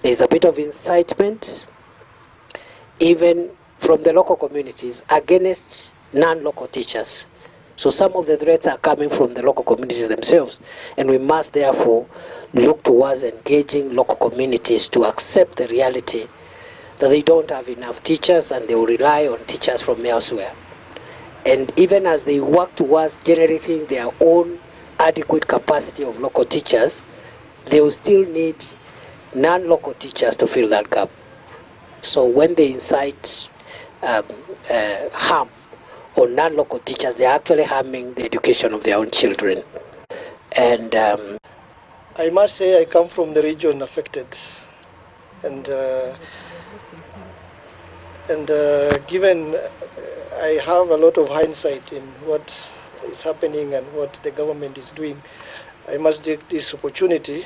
There's a bit of incitement, even from the local communities, against non-local teachers. So some of the threats are coming from the local communities themselves, and we must therefore look towards engaging local communities to accept the reality that they don't have enough teachers and they will rely on teachers from elsewhere. And even as they work towards generating their own adequate capacity of local teachers, they will still need non-local teachers to fill that gap. So when they incite harm on non-local teachers, they're actually harming the education of their own children. And I must say I come from the region affected, and given I have a lot of hindsight in what is happening and what the government is doing, I must take this opportunity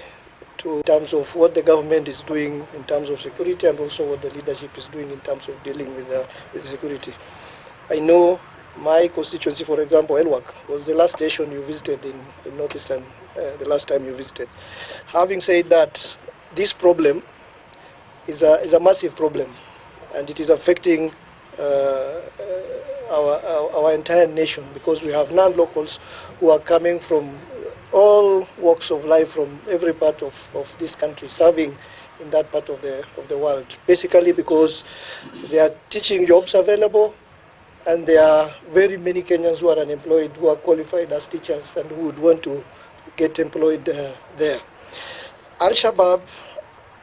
to, in terms of what the government is doing in terms of security, and also what the leadership is doing in terms of dealing with security. I know my constituency, for example, Elwak, was the last station you visited in Northeastern, the last time you visited. Having said that, this problem is a massive problem, and it is affecting our entire nation, because we have non-locals who are coming from all walks of life from every part of this country, serving in that part of the world. Basically because there are teaching jobs available, and there are very many Kenyans who are unemployed, who are qualified as teachers and who would want to get employed there. Al-Shabaab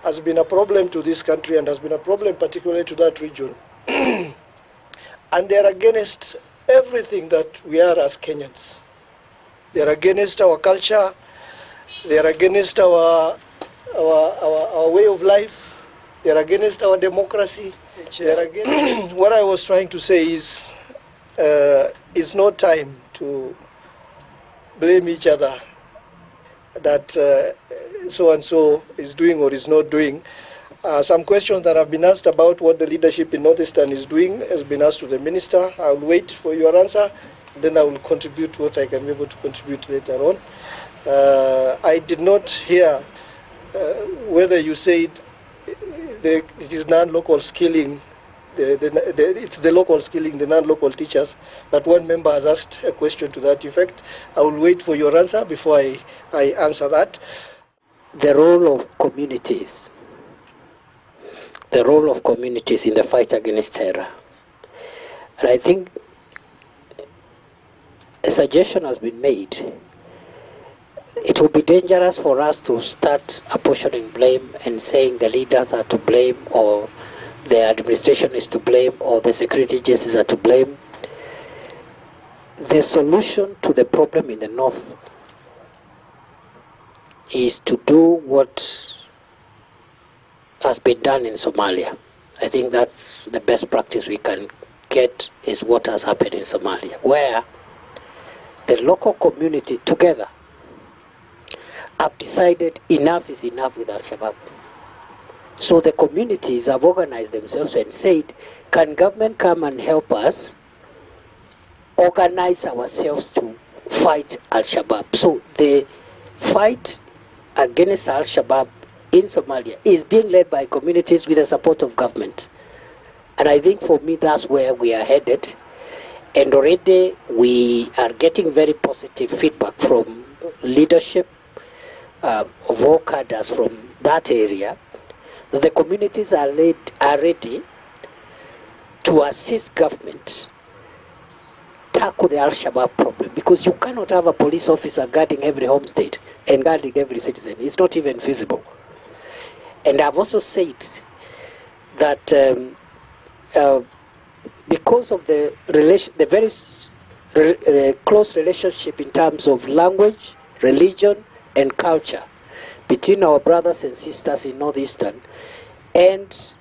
has been a problem to this country and has been a problem particularly to that region. And they are against everything that we are as Kenyans. They are against our culture. They are against our way of life. They are against our democracy. They are against what I was trying to say is, it's not time to blame each other that so and so is doing or is not doing. Some questions that have been asked about what the leadership in Northeastern is doing has been asked to the minister. I will wait for your answer, then I will contribute what I can be able to contribute later on. I did not hear whether you said it is non-local skilling, it's the local skilling, the non-local teachers, but one member has asked a question to that effect. I will wait for your answer before I answer that. The role of communities. The role of communities in the fight against terror. And I think a suggestion has been made. It would be dangerous for us to start apportioning blame and saying the leaders are to blame, or the administration is to blame, or the security agencies are to blame. The solution to the problem in the north is to do what has been done in Somalia. I think that's the best practice we can get, is what has happened in Somalia, where the local community together have decided enough is enough with Al-Shabaab. So the communities have organized themselves and said, can government come and help us organize ourselves to fight Al-Shabaab? So the fight against Al-Shabaab in Somalia is being led by communities with the support of government. And I think for me that's where we are headed. And already we are getting very positive feedback from leadership of all cadres from that area, that the communities are ready to assist government tackle the Al-Shabaab problem, because you cannot have a police officer guarding every homestead and guarding every citizen. It's not even feasible. And I've also said that because of the very close relationship in terms of language, religion, and culture between our brothers and sisters in Northeastern and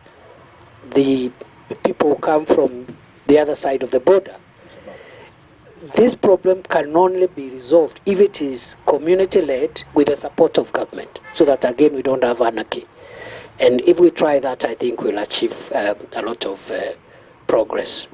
the people who come from the other side of the border, this problem can only be resolved if it is community-led with the support of government, so that again we don't have anarchy. And if we try that, I think we'll achieve a lot of progress.